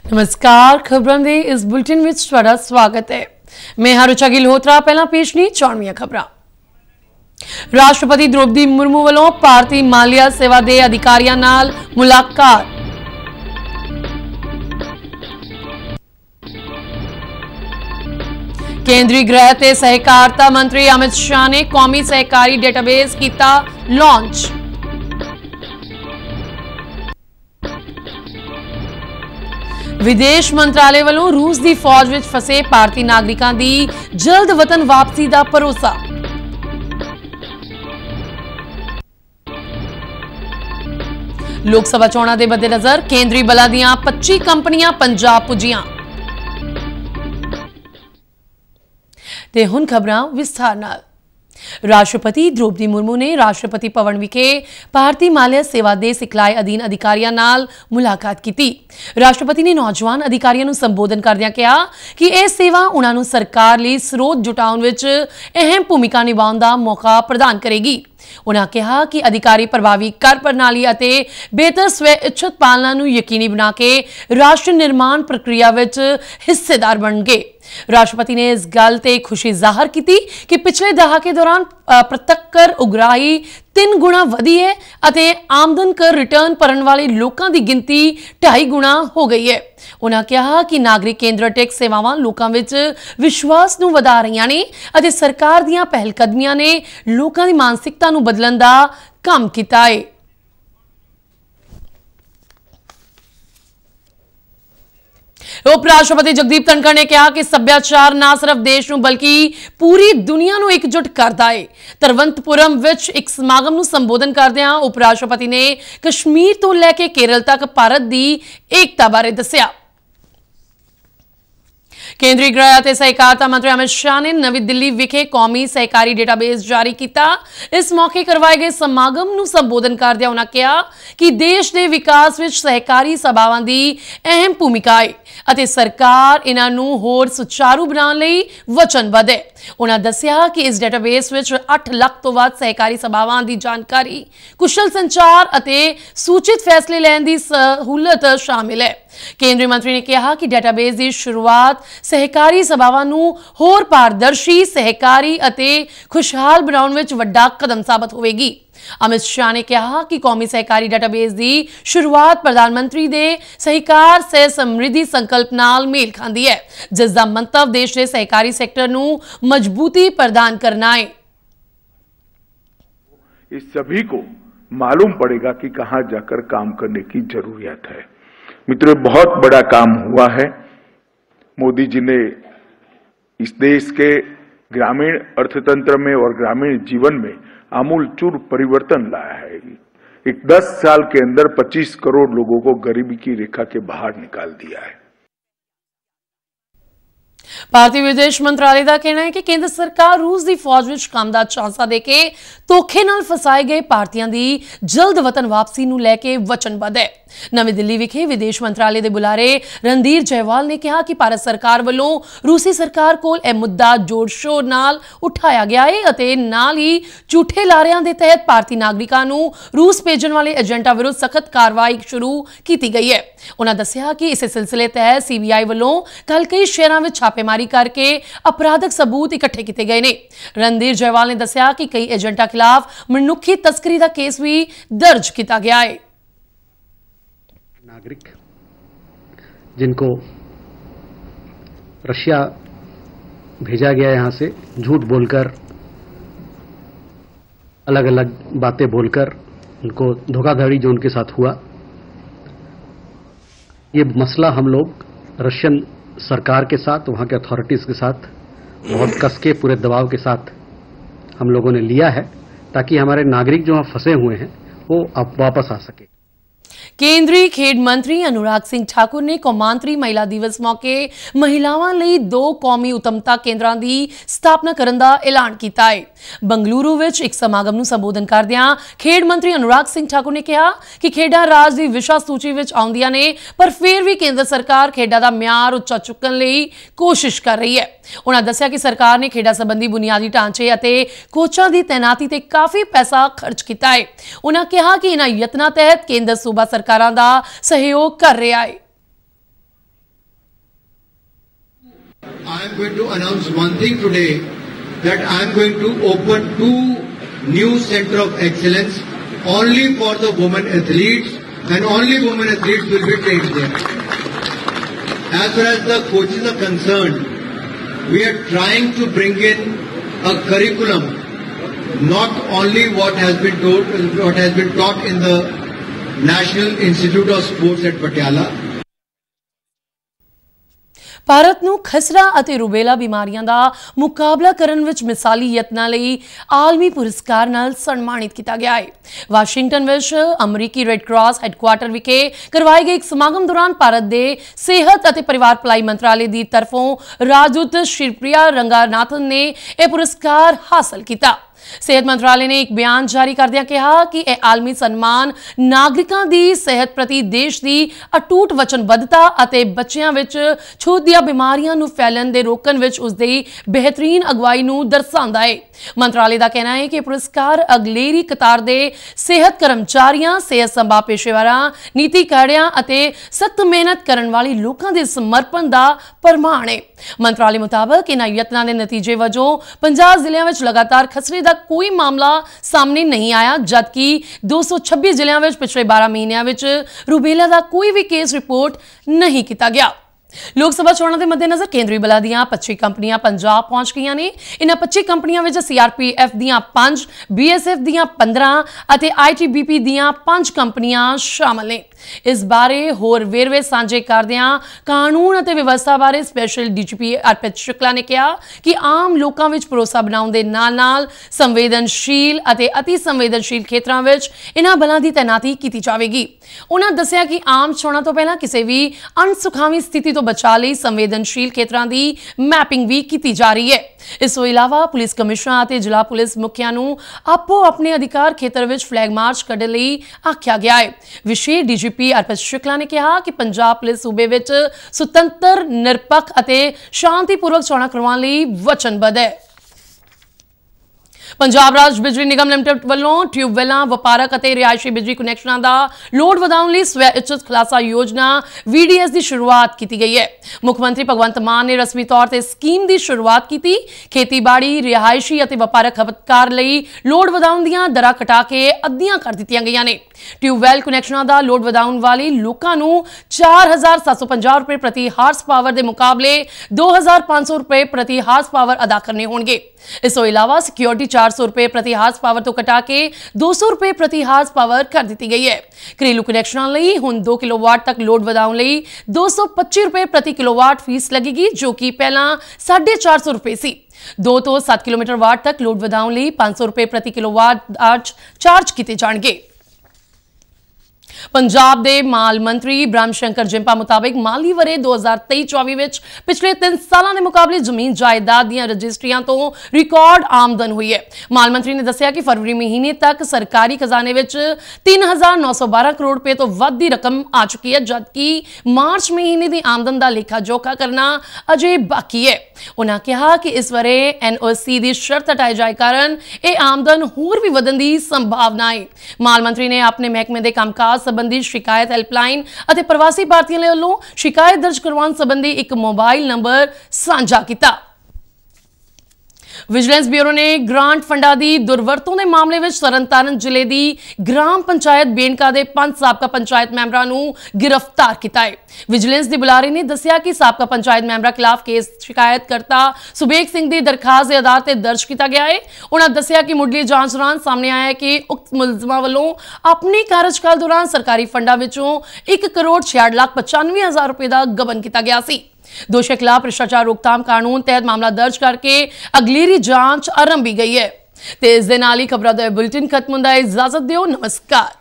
नमस्कार, खबरों के इस बुलेटिन में ਤੁਹਾਡਾ स्वागत है। मैं हरुचा गिलहोत्रा। पहला पेश नहीं चौड़ियां खबरां। राष्ट्रपति द्रौपदी मुर्मू वालों भारतीय मालिया सेवा के अधिकारियों नाल मुलाकात। केंद्रीय गृह ते सहकारिता मंत्री अमित शाह ने कौमी सहकारी डेटाबेस किया लॉन्च। विदेश मंत्रालय वालों रूस की फौज विच फसे भारतीय नागरिकों की जल्द वतन वापसी का भरोसा। लोक सभा चोणां दे मद्देनजर केंद्रीय बलां दीआं 25 कंपनियां पंजाब पुजियां। ते हुण खबरां विस्तार नाल। राष्ट्रपति द्रौपदी मुर्मू ने राष्ट्रपति भवन विखे भारतीय मालिया सेवा के सिखलाई अधीन अधिकारियों नाल मुलाकात की। राष्ट्रपति ने नौजवान अधिकारियों को संबोधन करदिआं कहा कि यह सेवा उन्होंने सरकार लई स्रोत जुटाउण विच अहम भूमिका निभाउण दा मौका प्रदान करेगी। उन्होंने कहा कि अधिकारी प्रभावी कर प्रणाली अते बेहतर स्व इच्छित पालना नूं यकीनी बना के राष्ट्र निर्माण प्रक्रिया विच हिस्सेदार बन गए। राष्ट्रपति ने इस गल ते खुशी जाहिर की कि पिछले दहाके दौरान प्रत्यक्ष कर उगराही 3 गुणा वधी है अते आमदन कर रिटर्न भरन वाले लोगों की गिनती 2.5 गुणा हो गई है। उन्होंने कहा कि नागरिक केंद्र टैक्स सेवावां लोकां विच विश्वास नूं वधा रहीआं ने अते सरकार दीआं पहलकदमियां ने लोकां दी मानसिकता नूं बदलण दा काम कीता है। उपराष्ट्रपति जगदीप धनखड़ ने कहा कि सभ्याचार ना सिर्फ देश नूं बल्कि पूरी दुनिया नूं एकजुट करता है। तिरुवनंतपुरम विच एक समागम नूं संबोधन करदिआं उपराष्ट्रपति ने कश्मीर तो लैके केरल तक भारत की एकता बारे दस्सिआ। केंद्रीय गृह और सहकारिता मंत्री अमित शाह ने नवी दिल्ली विखे कौमी सहकारी डेटाबेस जारी किया। इस मौके करवाए गए समागम नूं संबोधन करदिआं उन्होंने कहा कि देश के विकास विच सहकारी सभावां की अहम भूमिका है अते सरकार इन्हां नूं होर सुचारू बनाउण लई वचनबद्ध है। उन्होंने दस्सिआ कि इस डेटाबेस विच 8 लाख तो वध सहकारी सभावां की जानकारी, कुशल संचार अते सूचित फैसले लैण की सहूलत शामिल है। केंद्रीय मंत्री ने कहा कि डेटाबेस की शुरुआत सहकारी सभावां नूं होर पारदर्शी, सहकारी अते खुशहाल बनाउण विच वड्डा कदम साबित होवेगी। अमित शाह ने कहा कि कौमी सहकारी डेटाबेस की शुरुआत प्रधानमंत्री दे सहकार से समृद्धि संकल्प नाल मेल खांदी है, जिसका मंतव देश के सहकारी सेक्टर नूं मजबूती प्रदान करना है। इस सभी को मालूम पड़ेगा कि कहां जाकर काम करने की जरूरत है। मित्रों, बहुत बड़ा काम हुआ है। मोदी जी ने इस देश के ग्रामीण अर्थतंत्र में और ग्रामीण जीवन में आमूलचूल परिवर्तन लाया है। एक 10 साल के अंदर 25 करोड़ लोगों को गरीबी की रेखा के बाहर निकाल दिया है। भारतीय विदेश मंत्रालय का कहना है कि केंद्र सरकार रूस की फौज विच काम का झांसा देके धोखे नाल फसाए गए भारतीयों की जल्द वतन वापसी नूं लैके वचनबद्ध है। नवी दिल्ली विखे विदेश मंत्रालय के बुलारे रणधीर जयवाल ने कहा कि भारत सरकार वालों रूसी सरकार कोल यह मुद्दा जोर शोर नाल उठाया गया है अते नाल ही झूठे लारियां के तहत भारतीय नागरिकों नूं रूस भेजण वाले एजेंटा विरुद्ध सख्त कार्रवाई शुरू की गई है। उन्होंने दस्सिआ कि इस सिलसिले तहत CBI वालों कल कई शहरों में छापेमारी करके अपराधक सबूत इकट्ठे किए गए ने। रणधीर जयवाल ने दस्सिआ कि कई एजेंटा खिलाफ मनुखी तस्करी का केस भी दर्ज किया गया है। नागरिक जिनको रशिया भेजा गया यहां से झूठ बोलकर, अलग अलग बातें बोलकर उनको धोखाधड़ी जो उनके साथ हुआ, ये मसला हम लोग रशियन सरकार के साथ, वहां के अथॉरिटीज के साथ बहुत कस के पूरे दबाव के साथ हम लोगों ने लिया है ताकि हमारे नागरिक जो वहां फंसे हुए हैं वो अब वापस आ सके। केंद्रीय खेड मंत्री अनुराग सिंह ठाकुर ने कौमांतरी महिला दिवस मौके महिलावां लई 2 कौमी उत्तमता केंद्रां दी स्थापना करन दा ऐलान कीता है। बंगलुरु विच एक समागम नूं संबोधन करदिआं खेड मंत्री अनुराग सिंह ठाकुर ने कहा कि खेडां राज दी विशा सूची विच आउंदियां ने पर फिर भी केंद्र सरकार खेडां दा म्यार उच्चा चुकण लई कोशिश कर रही है। उन्होंने दस्सिआ कि सरकार ने खेडां संबंधी बुनियादी ढांचे अते कोचां दी तैनाती ते काफी पैसा खर्च किया है। उन्होंने कहा कि इन्हां यत्नां तहत केंद्र सूबा सरकारां दा सहयोग कर रहा है। I am going to announce one thing today, that I am going to open 2 new center of excellence only for the women athletes, and only women athletes will be trained there. As far as the coaches are concerned, we are trying to bring in a curriculum, not only what has been taught in the National Institute of Sports at Patiala. Bharat ਨੂੰ ਖਸਰਾ ਅਤੇ rubella ਬਿਮਾਰੀਆਂ ਦਾ ਮੁਕਾਬਲਾ ਕਰਨ ਵਿੱਚ ਮਿਸਾਲੀ ਯਤਨਾਂ ਲਈ ਆਲਮੀ ਪੁਰਸਕਾਰ ਨਾਲ ਸਨਮਾਨਿਤ ਕੀਤਾ ਗਿਆ ਹੈ। ਵਾਸ਼ਿੰਗਟਨ ਵਿੱਚ ਅਮਰੀਕੀ ਰੈੱਡ ਕਰਾਸ ਹੈੱਡਕੁਆਰਟਰ ਵਿਖੇ ਕਰਵਾਏ ਗਏ ਇੱਕ ਸਮਾਗਮ ਦੌਰਾਨ ਭਾਰਤ ਦੇ ਸਿਹਤ ਅਤੇ ਪਰਿਵਾਰ ਭਲਾਈ ਮੰਤਰਾਲੇ ਦੀ ਤਰਫੋਂ ਰਾਜਦੂਤ ਸ਼੍ਰੀਪ੍ਰਿਆ ਰੰਗਾਨਾਥਨ ਨੇ ਇਹ ਪੁਰਸਕਾਰ ਹਾਸਲ ਕੀਤਾ। ਸਿਹਤ ਮੰਤਰਾਲੇ ਨੇ ਇੱਕ ਬਿਆਨ ਜਾਰੀ ਕਰਦਿਆਂ ਕਿਹਾ ਕਿ ਇਹ ਆਲਮੀ ਸਨਮਾਨ ਨਾਗਰਿਕਾਂ ਦੀ ਸਿਹਤ ਪ੍ਰਤੀ ਦੇਸ਼ ਦੀ ਅਟੁੱਟ ਵਚਨਬੱਧਤਾ ਅਤੇ ਬੱਚਿਆਂ ਵਿੱਚ ਛੂਤ ਦੀਆਂ ਬਿਮਾਰੀਆਂ ਨੂੰ ਫੈਲਣ ਦੇ ਰੋਕਣ ਵਿੱਚ ਉਸ ਦੀ ਬਿਹਤਰੀਨ ਅਗਵਾਈ ਨੂੰ ਦਰਸਾਉਂਦਾ ਹੈ। ਮੰਤਰਾਲੇ ਦਾ ਕਹਿਣਾ ਹੈ ਕਿ ਪੁਰਸਕਾਰ ਅਗਲੇਰੀ ਕਤਾਰ ਦੇ ਸਿਹਤ ਕਰਮਚਾਰੀਆਂ, ਸਿਹਤ ਸੰਭਾਲ ਪੇਸ਼ੇਵਰਾਂ, ਨੀਤੀਕਾਰੀਆਂ ਅਤੇ ਸਖਤ ਮਿਹਨਤ ਕਰਨ ਵਾਲੇ ਲੋਕਾਂ ਦੇ ਸਮਰਪਣ ਦਾ ਪ੍ਰਮਾਣ ਹੈ। ਮੰਤਰਾਲੇ ਮੁਤਾਬਕ ਇਹਨਾਂ ਯਤਨਾਂ ਦੇ ਨਤੀਜੇ ਵਜੋਂ 50 ਜ਼ਿਲ੍ਹਿਆਂ ਵਿੱਚ ਲਗਾਤਾਰ ਖਸਰੇ ਦਾ ਕੋਈ ਮਾਮਲਾ ਸਾਹਮਣੇ ਨਹੀਂ ਆਇਆ, ਜਦਕਿ 226 ਜ਼ਿਲ੍ਹਿਆਂ ਵਿੱਚ ਪਿਛਲੇ 12 ਮਹੀਨਿਆਂ ਵਿੱਚ ਰੂਬੇਲਾ ਦਾ ਕੋਈ ਵੀ ਕੇਸ ਰਿਪੋਰਟ ਨਹੀਂ ਕੀਤਾ ਗਿਆ। ਲੋਕ ਸਭਾ ਚੋਣਾਂ ਦੇ ਮੱਦੇਨਜ਼ਰ ਕੇਂਦਰੀ ਬਲਾਂ ਦੀਆਂ 25 ਕੰਪਨੀਆਂ ਪੰਜਾਬ ਪਹੁੰਚ ਗਈਆਂ ਨੇ। ਇਨ੍ਹਾਂ 25 ਕੰਪਨੀਆਂ ਵਿੱਚ CRPF ਦੀਆਂ 5, BSF ਦੀਆਂ 15 ਅਤੇ ITBP ਦੀਆਂ 5 ਕੰਪਨੀਆਂ ਸ਼ਾਮਲ ਨੇ। ਇਸ ਬਾਰੇ ਹੋਰ ਵੇਰਵੇ ਸਾਂਝੇ ਕਰਦਿਆਂ ਕਾਨੂੰਨ ਅਤੇ ਵਿਵਸਥਾ ਬਾਰੇ ਸਪੈਸ਼ਲ DGP ਅਰਪਿਤ ਸ਼ੁਕਲਾ ਨੇ ਕਿਹਾ ਕਿ ਆਮ ਲੋਕਾਂ ਵਿੱਚ ਭਰੋਸਾ ਬਣਾਉਣ ਦੇ ਨਾਲ-ਨਾਲ ਸੰਵੇਦਨਸ਼ੀਲ ਅਤੇ ਅਤੀ ਸੰਵੇਦਨਸ਼ੀਲ ਖੇਤਰਾਂ ਵਿੱਚ ਇਨ੍ਹਾਂ ਬਲਾਂ ਦੀ ਤੈਨਾਤੀ ਕੀਤੀ ਜਾਵੇਗੀ। ਉਨ੍ਹਾਂ ਦੱਸਿਆ ਕਿ ਆਮ ਚੋਣਾਂ ਤੋਂ ਪਹਿਲਾਂ ਕਿਸੇ ਵੀ ਅਣਸੁਖਾਵੀ ਸਥਿਤੀ ਤੋਂ ਬਚਾਅ ਲਈ ਸੰਵੇਦਨਸ਼ੀਲ ਖੇਤਰਾਂ ਦੀ ਮੈਪਿੰਗ ਵੀ ਕੀਤੀ ਜਾ ਰਹੀ ਹੈ। ਇਸ ਤੋਂ ਇਲਾਵਾ ਪੁਲਿਸ ਕਮਿਸ਼ਨਰਾਂ ਅਤੇ ਜ਼ਿਲ੍ਹਾ ਪੁਲਿਸ ਮੁਖੀਆਂ ਨੂੰ ਆਪੋ ਆਪਣੇ ਅਧਿਕਾਰ ਖੇਤਰ ਵਿੱਚ ਫਲੈਗ ਮਾਰਚ ਕੱਢਣ ਲਈ ਆਖਿਆ ਗਿਆ ਹੈ। ਵਿਸ਼ੇਸ਼ DGP ਅਰਪਿਤ ਸ਼ੁਕਲਾ ਨੇ ਕਿਹਾ ਕਿ ਪੰਜਾਬ ਪੁਲਿਸ ਸੂਬੇ ਵਿੱਚ ਸੁਤੰਤਰ, ਨਿਰਪੱਖ ਅਤੇ ਸ਼ਾਂਤੀਪੂਰਵਕ ਚੋਣਾਂ ਕਰਵਾਉਣ ਲਈ ਵਚਨਬੱਧ ਹੈ। ਪੰਜਾਬ ਰਾਜ ਬਿਜਲੀ ਨਿਗਮ ਲਿਮਟਿਡ ਵੱਲੋਂ ਟਿਊਬਵੈਲਾਂ, ਵਪਾਰਕ ਅਤੇ ਰਿਹਾਇਸ਼ੀ ਬਿਜਲੀ ਕਨੈਕਸ਼ਨਾਂ ਦਾ ਲੋਡ ਵਧਾਉਣ ਲਈ ਸਵੈ ਇੱਛਤ ਖੁਲਾਸਾ ਯੋਜਨਾ VDS ਦੀ ਸ਼ੁਰੂਆਤ ਕੀਤੀ ਗਈ ਹੈ। ਮੁੱਖ ਮੰਤਰੀ ਭਗਵੰਤ ਮਾਨ ਨੇ ਰਸਮੀ ਤੌਰ ਤੇ ਸਕੀਮ ਦੀ ਸ਼ੁਰੂਆਤ ਕੀਤੀ। ਖੇਤੀਬਾੜੀ, ਰਿਹਾਇਸ਼ੀ ਅਤੇ ਵਪਾਰਕ ਖਪਤਕਾਰ ਲਈ ਲੋਡ ਵਧਾਉਣ ਦੀਆਂ ਦਰਾਂ ਘਟਾ ਕੇ ਅੱਧੀਆਂ ਕਰ ਦਿੱਤੀਆਂ ਗਈਆਂ ਨੇ। ਟਿਊਬਵੈਲ ਕਨੈਕਸ਼ਨਾਂ ਦਾ ਲੋਡ ਵਧਾਉਣ ਵਾਲੇ ਲੋਕਾਂ ਨੂੰ 4,750 ਰੁਪਏ ਪ੍ਰਤੀ ਹਾਰਸ ਪਾਵਰ ਦੇ ਮੁਕਾਬਲੇ 2,500 ਰੁਪਏ ਪ੍ਰਤੀ ਹਾਰਸ ਪਾਵਰ ਅਦਾ ਕਰਨੇ ਹੋਣਗੇ। ਇਸ ਤੋਂ ਇਲਾਵਾ ਸਿਕਿਉਰਿਟੀ 400 ਰੁਪਏ ਪ੍ਰਤੀ ਹਾਰਸ ਪਾਵਰ ਤੋਂ ਘਟਾ ਕੇ 200 ਰੁਪਏ ਪ੍ਰਤੀ ਹਾਰਸ ਪਾਵਰ ਕਰ ਦਿੱਤੀ ਗਈ ਹੈ। ਘਰੇਲੂ ਕਨੈਕਸ਼ਨਾਂ ਲਈ ਹੁਣ 2 ਕਿਲੋਵਾਟ ਤੱਕ ਲੋਡ ਵਧਾਉਣ ਲਈ 225 ਰੁਪਏ ਪ੍ਰਤੀ ਕਿਲੋਵਾਟ ਫੀਸ ਲੱਗੇਗੀ, ਜੋ ਕਿ ਪਹਿਲਾਂ 450 ਰੁਪਏ ਸੀ। 2 ਤੋਂ 7 ਕਿਲੋਮੀਟਰ ਵਾਟ ਤੱਕ ਲੋਡ ਵਧਾਉਣ ਲਈ 500 ਰੁਪਏ ਪ੍ਰਤੀ ਕਿਲੋਵਾਟ ਚਾਰਜ ਕੀਤੇ ਜਾਣਗੇ। ਪੰਜਾਬ ਦੇ ਮਾਲ ਮੰਤਰੀ ਬ੍ਰਹਮ ਸ਼ੰਕਰ ਜਿੰਪਾ ਮੁਤਾਬਿਕ ਮਾਲੀ ਵਰੇ 2023-24 ਵਿੱਚ ਪਿਛਲੇ 3 ਸਾਲਾਂ ਦੇ ਮੁਕਾਬਲੇ ਜ਼ਮੀਨ ਜਾਇਦਾਦ ਦੀਆਂ ਰਜਿਸਟਰੀਆਂ ਤੋਂ ਰਿਕਾਰਡ ਆਮਦਨ ਹੋਈ ਹੈ। ਮਾਲ ਮੰਤਰੀ ਨੇ ਦੱਸਿਆ ਕਿ ਫਰਵਰੀ ਮਹੀਨੇ ਤੱਕ ਸਰਕਾਰੀ ਖਜ਼ਾਨੇ ਵਿੱਚ 3,912 ਕਰੋੜ ਰੁਪਏ ਤੋਂ ਵੱਧ ਦੀ ਰਕਮ ਆ ਚੁੱਕੀ ਹੈ, ਜਦਕਿ ਮਾਰਚ ਮਹੀਨੇ ਦੀ ਆਮਦਨ ਦਾ ਲੇਖਾ ਜੋਖਾ ਕਰਨਾ ਅਜੇ ਬਾਕੀ ਹੈ। ਉਨ੍ਹਾਂ ਕਿਹਾ ਕਿ ਇਸ ਵਰੇ NOC ਦੀ ਸ਼ਰਤ ਹਟਾਏ ਜਾਏ ਕਾਰਨ ਇਹ ਆਮਦਨ ਹੋਰ ਵੀ ਵਧਣ ਦੀ ਸੰਭਾਵਨਾ ਹੈ। ਮਾਲ ਮੰਤਰੀ ਨੇ ਆਪਣੇ ਮਹਿਕਮੇ ਦੇ ਕੰਮਕਾਜ संबंधी शिकायत हेल्पलाइन ਅਤੇ ਪ੍ਰਵਾਸੀ ਭਾਰਤੀਆਂ ਵੱਲੋਂ शिकायत दर्ज करवाउण संबंधी एक मोबाइल नंबर साझा किया। विजिलेंस ब्यूरो ने ग्रांट फंडा की दुरवरतों के मामले में तरनताਰਨ जिले की ग्राम पंचायत बेनका के 5 साबका पंचायत मैंबरों को गिरफ्तार किया है। विजिलेंस के बुलारे ने दसिया कि साबका पंचायत मैंबर खिलाफ केस शिकायतकर्ता सुबेग सिंह की दरखास्त के आधार पर दर्ज किया गया है। उन्होंने दसिया कि मुढ़ली जांच दौरान सामने आया है कि उक्त मुलजमां वालों अपने कार्यकाल दौरान सरकारी फंडा विचों 1,96,95,000 रुपए का गबन किया गया सी। दोषियों खिलाफ भ्रष्टाचार रोकथाम कानून तहत मामला दर्ज करके अगलेरी जांच आरंभी गई है। ते इस दे नाल ही खबरां दा बुलेटिन खत्म हुंदा है। इजाजत दिओ, नमस्कार।